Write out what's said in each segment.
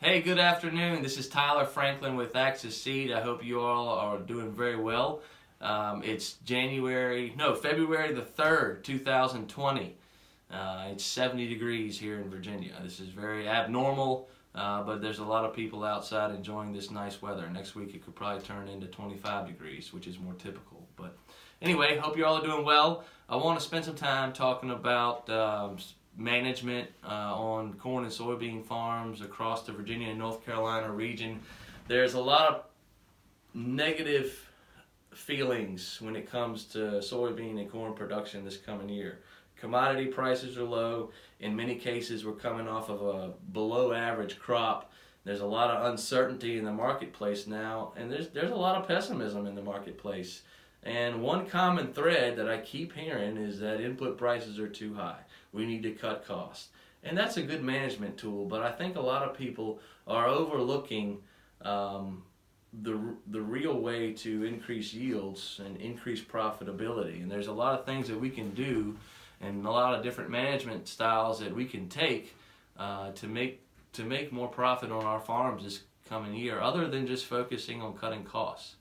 Hey, good afternoon. This is Tyler Franklin with Axis Seed. I hope you all are doing very well. It's February the 3rd, 2020. It's 70 degrees here in Virginia. This is very abnormal, but there's a lot of people outside enjoying this nice weather. Next week it could probably turn into 25 degrees, which is more typical. But anyway, hope you all are doing well. I want to spend some time talking about management on corn and soybean farms across the Virginia and North Carolina region. There's a lot of negative feelings when it comes to soybean and corn production this coming year. Commodity prices are low. In many cases, we're coming off of a below average crop. There's a lot of uncertainty in the marketplace now, and there's a lot of pessimism in the marketplace. And one common thread that I keep hearing is that input prices are too high. We need to cut costs. And that's a good management tool, but I think a lot of people are overlooking the real way to increase yields and increase profitability. And there's a lot of things that we can do and a lot of different management styles that we can take to make more profit on our farms this coming year, other than just focusing on cutting costs.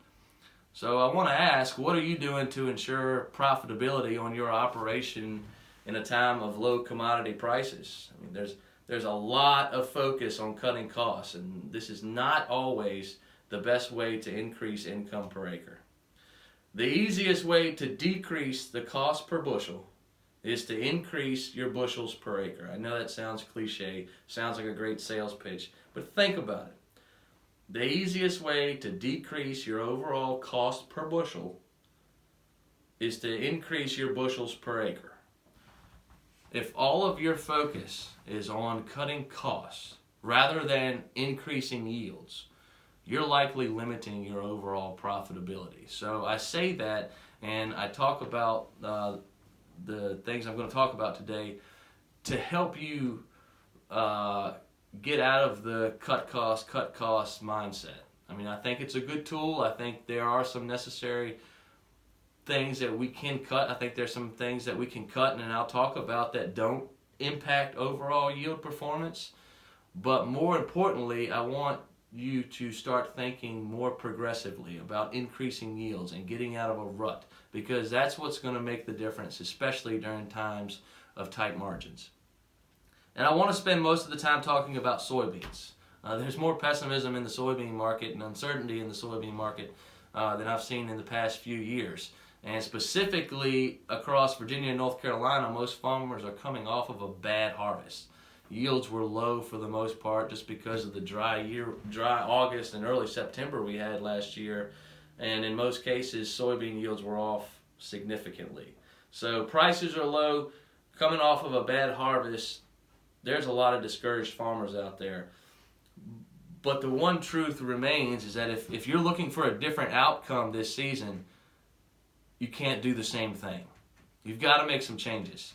So I want to ask, what are you doing to ensure profitability on your operation in a time of low commodity prices? I mean, there's a lot of focus on cutting costs, and this is not always the best way to increase income per acre. The easiest way to decrease the cost per bushel is to increase your bushels per acre. I know that sounds cliche, sounds like a great sales pitch, but think about it. The easiest way to decrease your overall cost per bushel is to increase your bushels per acre. If all of your focus is on cutting costs rather than increasing yields, you're likely limiting your overall profitability. So I say that, and I talk about the things I'm going to talk about today to help you get out of the cut costs mindset. I mean, I think it's a good tool. I think there are some necessary things that we can cut. I think there's some things that we can cut, and I'll talk about that don't impact overall yield performance. But more importantly, I want you to start thinking more progressively about increasing yields and getting out of a rut, because that's what's going to make the difference, especially during times of tight margins. And I want to spend most of the time talking about soybeans. There's more pessimism in the soybean market and uncertainty in the soybean market than I've seen in the past few years. And specifically across Virginia and North Carolina, most farmers are coming off of a bad harvest. Yields were low for the most part just because of the dry August and early September we had last year. And in most cases, soybean yields were off significantly. So prices are low, coming off of a bad harvest. There's a lot of discouraged farmers out there. But the one truth remains is that if you're looking for a different outcome this season, you can't do the same thing. You've got to make some changes.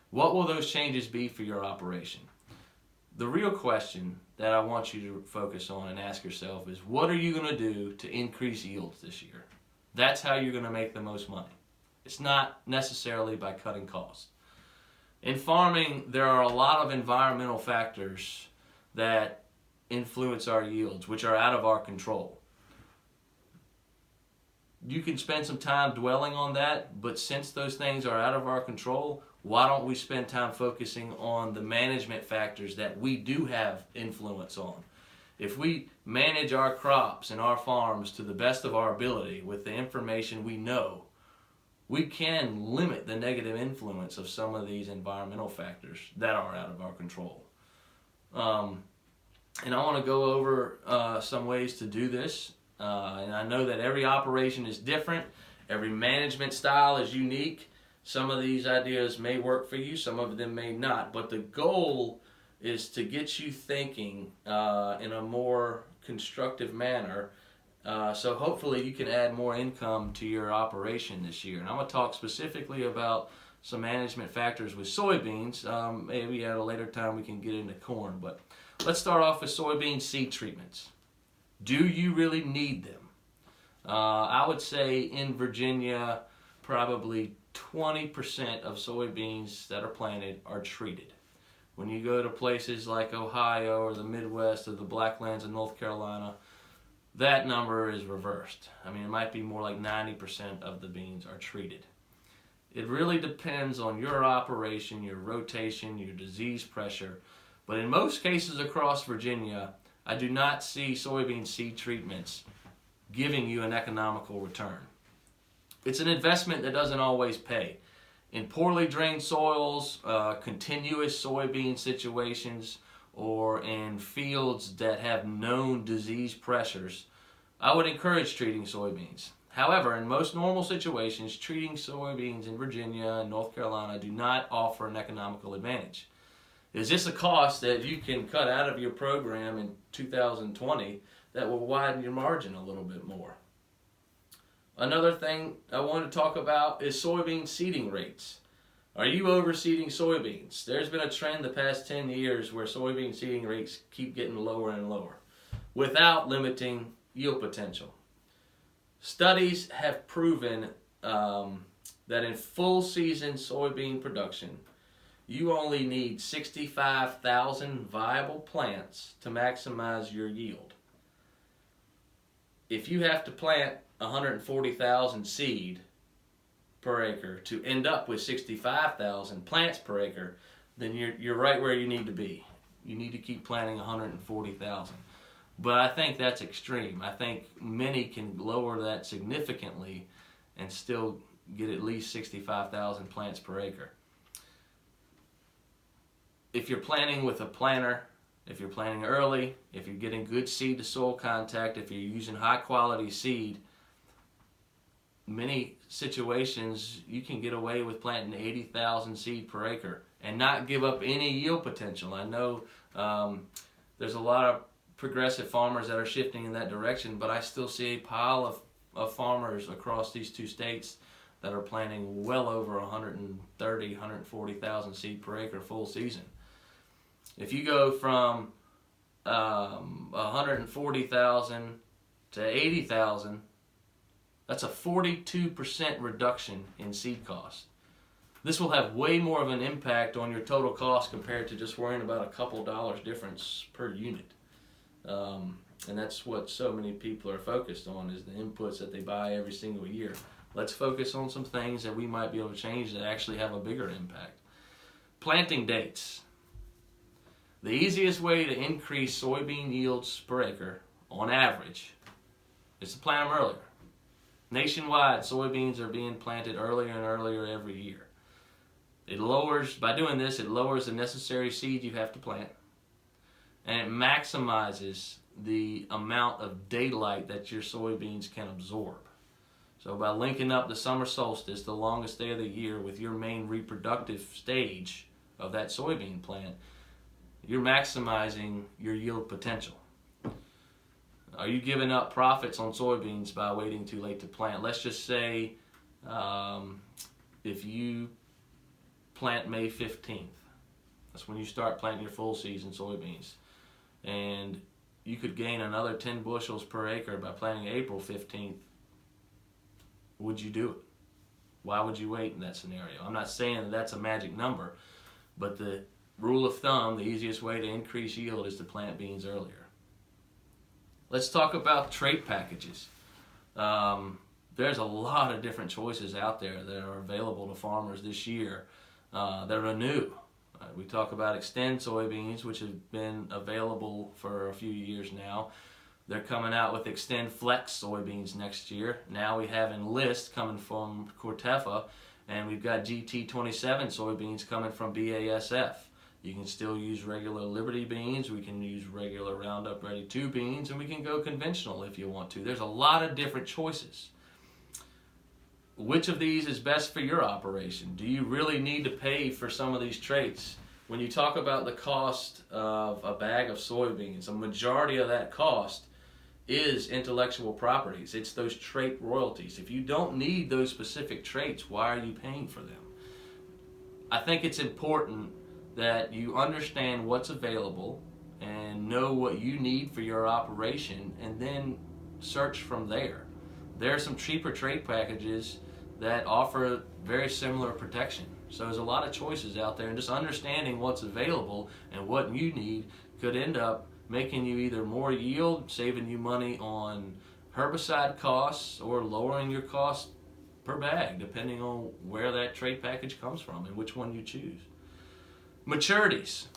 What will those changes be for your operation? The real question that I want you to focus on and ask yourself is, what are you going to do to increase yields this year? That's how you're going to make the most money. It's not necessarily by cutting costs. In farming, there are a lot of environmental factors that influence our yields, which are out of our control. You can spend some time dwelling on that, but since those things are out of our control, why don't we spend time focusing on the management factors that we do have influence on? If we manage our crops and our farms to the best of our ability with the information we know, we can limit the negative influence of some of these environmental factors that are out of our control. And I want to go over some ways to do this. And I know that every operation is different. Every management style is unique. Some of these ideas may work for you, some of them may not. But the goal is to get you thinking in a more constructive manner. So hopefully you can add more income to your operation this year. And I'm going to talk specifically about some management factors with soybeans. Maybe at a later time we can get into corn. But let's start off with soybean seed treatments. Do you really need them? I would say in Virginia, probably 20% of soybeans that are planted are treated. When you go to places like Ohio or the Midwest or the Blacklands of North Carolina, that number is reversed. I mean, it might be more like 90% of the beans are treated. It really depends on your operation, your rotation, your disease pressure. But in most cases across Virginia, I do not see soybean seed treatments giving you an economical return. It's an investment that doesn't always pay. In poorly drained soils, continuous soybean situations, or in fields that have known disease pressures, I would encourage treating soybeans. However, in most normal situations, treating soybeans in Virginia and North Carolina do not offer an economical advantage. Is this a cost that you can cut out of your program in 2020 that will widen your margin a little bit more? Another thing I want to talk about is soybean seeding rates. Are you overseeding soybeans? There's been a trend the past 10 years where soybean seeding rates keep getting lower and lower without limiting yield potential. Studies have proven that in full season soybean production, you only need 65,000 viable plants to maximize your yield. If you have to plant 140,000 seed per acre to end up with 65,000 plants per acre, then you're right where you need to be. You need to keep planting 140,000. But I think that's extreme. I think many can lower that significantly and still get at least 65,000 plants per acre. If you're planting with a planter, if you're planting early, if you're getting good seed to soil contact, if you're using high quality seed, many situations you can get away with planting 80,000 seed per acre and not give up any yield potential. I know there's a lot of progressive farmers that are shifting in that direction, but I still see a pile of farmers across these two states that are planting well over 130, 140,000 seed per acre full season. If you go from 140,000 to 80,000, that's a 42% reduction in seed cost. This will have way more of an impact on your total cost compared to just worrying about a couple dollars difference per unit. And that's what so many people are focused on, is the inputs that they buy every single year. Let's focus on some things that we might be able to change that actually have a bigger impact. Planting dates. The easiest way to increase soybean yields per acre, on average, is to plant them earlier. Nationwide, soybeans are being planted earlier and earlier every year. By doing this, it lowers the necessary seed you have to plant, and it maximizes the amount of daylight that your soybeans can absorb. So by linking up the summer solstice, the longest day of the year, with your main reproductive stage of that soybean plant, you're maximizing your yield potential. Are you giving up profits on soybeans by waiting too late to plant? Let's just say if you plant May 15th, that's when you start planting your full season soybeans, and you could gain another 10 bushels per acre by planting April 15th, would you do it? Why would you wait in that scenario? I'm not saying that that's a magic number, but the rule of thumb, the easiest way to increase yield is to plant beans earlier. Let's talk about trait packages. There's a lot of different choices out there that are available to farmers this year that are new. We talk about Extend soybeans, which have been available for a few years now. They're coming out with Extend Flex soybeans next year. Now we have Enlist coming from Corteva, and we've got GT27 soybeans coming from BASF. You can still use regular Liberty beans, we can use regular Roundup Ready 2 beans, and we can go conventional if you want to. There's a lot of different choices. Which of these is best for your operation? Do you really need to pay for some of these traits? When you talk about the cost of a bag of soybeans, a majority of that cost is intellectual properties. It's those trait royalties. If you don't need those specific traits, why are you paying for them? I think it's important that you understand what's available and know what you need for your operation, and then search from there. There are some cheaper trait packages that offer very similar protection. So there's a lot of choices out there, and just understanding what's available and what you need could end up making you either more yield, saving you money on herbicide costs, or lowering your cost per bag, depending on where that trade package comes from and which one you choose. Maturities.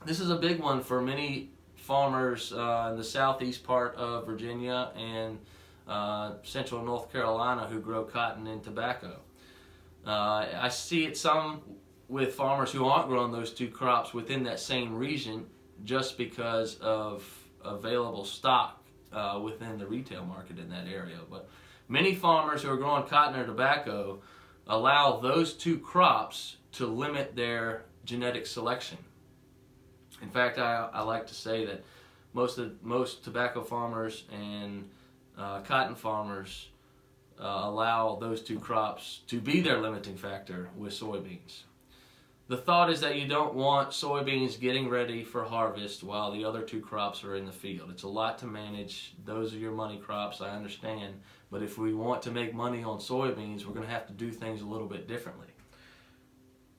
This is a big one for many farmers in the southeast part of Virginia and central North Carolina who grow cotton and tobacco. I see it some with farmers who aren't growing those two crops within that same region just because of available stock within the retail market in that area. But many farmers who are growing cotton or tobacco allow those two crops to limit their genetic selection. In fact, I like to say that most tobacco farmers and cotton farmers allow those two crops to be their limiting factor with soybeans. The thought is that you don't want soybeans getting ready for harvest while the other two crops are in the field. It's a lot to manage. Those are your money crops, I understand. But if we want to make money on soybeans, we're going to have to do things a little bit differently.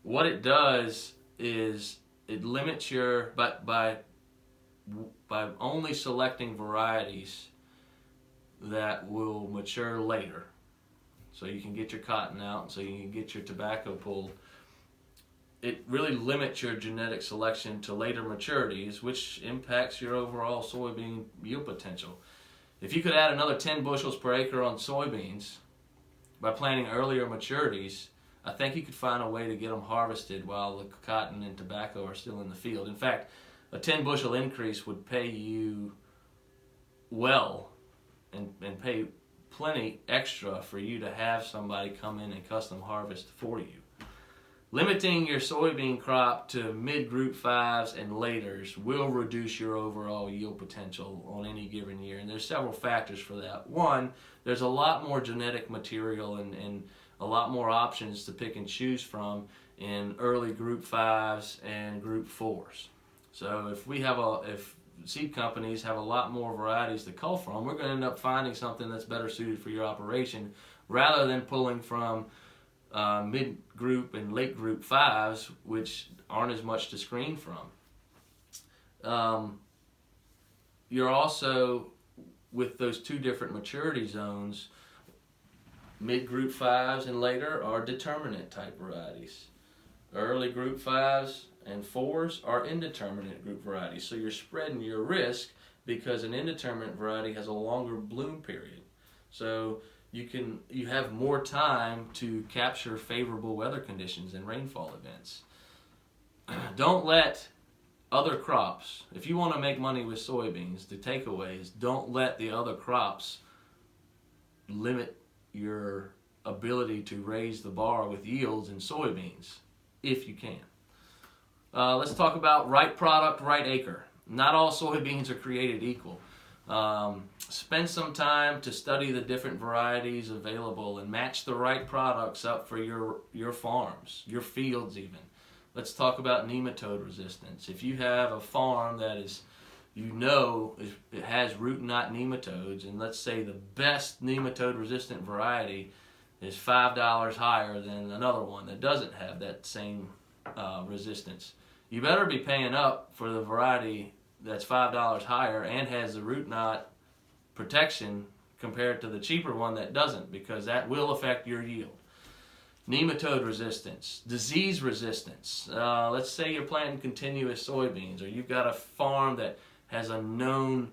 What it does is it limits your, by only selecting varieties that will mature later, so you can get your cotton out, so you can get your tobacco pulled. It really limits your genetic selection to later maturities, which impacts your overall soybean yield potential. If you could add another 10 bushels per acre on soybeans by planting earlier maturities, I think you could find a way to get them harvested while the cotton and tobacco are still in the field. In fact, a 10 bushel increase would pay you well and pay plenty extra for you to have somebody come in and custom harvest for you. Limiting your soybean crop to mid-group 5s and laters will reduce your overall yield potential on any given year, and there's several factors for that. One, there's a lot more genetic material and a lot more options to pick and choose from in early group 5s and group 4s. So if seed companies have a lot more varieties to cull from, we're going to end up finding something that's better suited for your operation rather than pulling from mid-group and late-group 5s, which aren't as much to screen from. You're also, with those two different maturity zones, mid-group 5s and later are determinate type varieties. Early group 5s and 4s are indeterminate group varieties. So you're spreading your risk because an indeterminate variety has a longer bloom period. So you have more time to capture favorable weather conditions and rainfall events. Don't let other crops, if you want to make money with soybeans, the takeaways, don't let the other crops limit your ability to raise the bar with yields in soybeans, if you can. Let's talk about right product, right acre. Not all soybeans are created equal. Spend some time to study the different varieties available and match the right products up for your farms, your fields even. Let's talk about nematode resistance. If you have a farm that is, it has root knot nematodes, and let's say the best nematode resistant variety is $5 higher than another one that doesn't have that same resistance, you better be paying up for the variety that's $5 higher and has the root knot protection compared to the cheaper one that doesn't, because that will affect your yield. Nematode resistance, disease resistance. Let's say you're planting continuous soybeans, or you've got a farm that has a known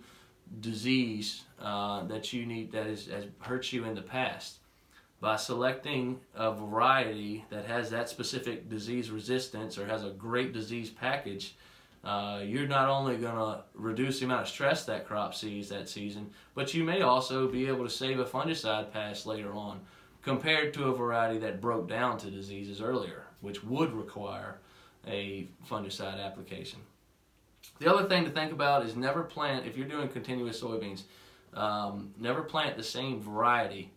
disease that has hurt you in the past. By selecting a variety that has that specific disease resistance or has a great disease package, you're not only going to reduce the amount of stress that crop sees that season, but you may also be able to save a fungicide pass later on compared to a variety that broke down to diseases earlier, which would require a fungicide application. The other thing to think about is never plant, if you're doing continuous soybeans, never plant the same variety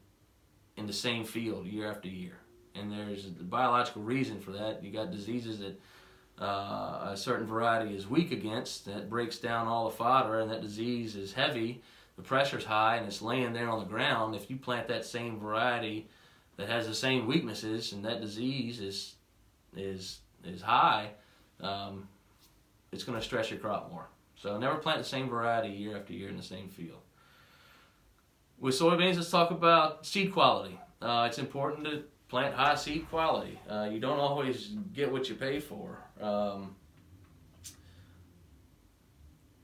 in the same field year after year. And there's a biological reason for that. You got diseases that a certain variety is weak against, that breaks down all the fodder, and that disease is heavy, the pressure's high, and it's laying there on the ground. If you plant that same variety that has the same weaknesses and that disease is high, it's going to stress your crop more. So never plant the same variety year after year in the same field. With soybeans, let's talk about seed quality. It's important to plant high seed quality. You don't always get what you pay for.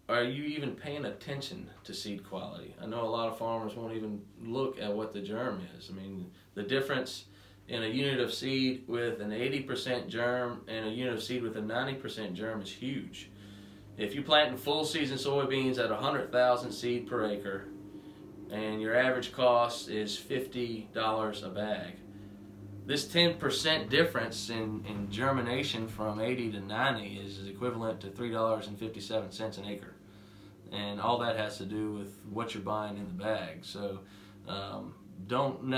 Are you even paying attention to seed quality? I know a lot of farmers won't even look at what the germ is. I mean, the difference in a unit of seed with an 80% germ and a unit of seed with a 90% germ is huge. If you're planting full season soybeans at 100,000 seed per acre and your average cost is $50 a bag, this 10% difference in germination from 80 to 90 is equivalent to $3.57 an acre. And all that has to do with what you're buying in the bag. So don't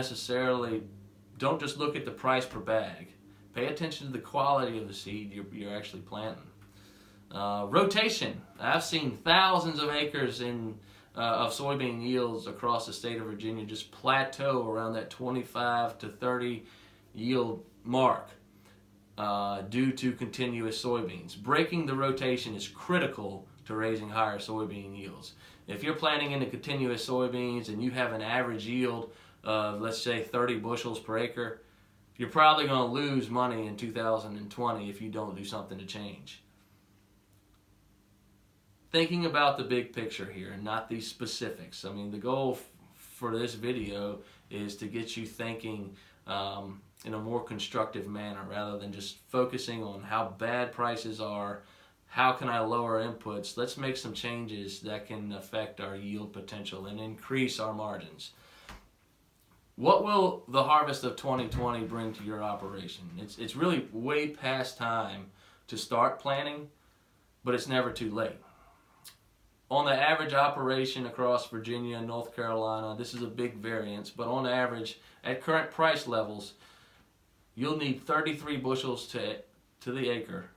just look at the price per bag. Pay attention to the quality of the seed you're actually planting. Rotation. I've seen thousands of acres of soybean yields across the state of Virginia just plateau around that 25 to 30 yield mark due to continuous soybeans. Breaking the rotation is critical to raising higher soybean yields. If you're planting into continuous soybeans and you have an average yield of, let's say, 30 bushels per acre, you're probably going to lose money in 2020 if you don't do something to change. Thinking about the big picture here and not these specifics. I mean, the goal for this video is to get you thinking in a more constructive manner rather than just focusing on how bad prices are. How can I lower inputs? Let's make some changes that can affect our yield potential and increase our margins. What will the harvest of 2020 bring to your operation? It's really way past time to start planning, but it's never too late. On the average operation across Virginia and North Carolina, this is a big variance, but on average, at current price levels, you'll need 33 bushels to the acre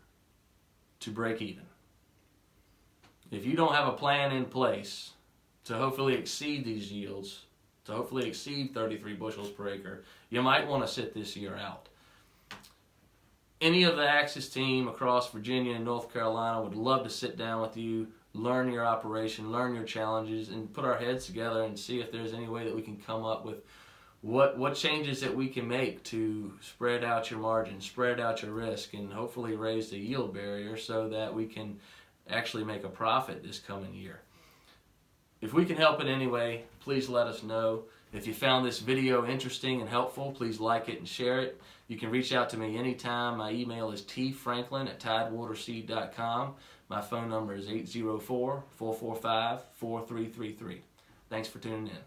to break even. If you don't have a plan in place to hopefully exceed these yields, to hopefully exceed 33 bushels per acre, you might want to sit this year out. Any of the Axis team across Virginia and North Carolina would love to sit down with you, learn your operation, learn your challenges, and put our heads together and see if there's any way that we can come up with what changes that we can make to spread out your margin, spread out your risk, and hopefully raise the yield barrier so that we can actually make a profit this coming year. If we can help in any way, please let us know. If you found this video interesting and helpful, please like it and share it. You can reach out to me anytime. My email is tfranklin@tidewaterseed.com. My phone number is 804-445-4333. Thanks for tuning in.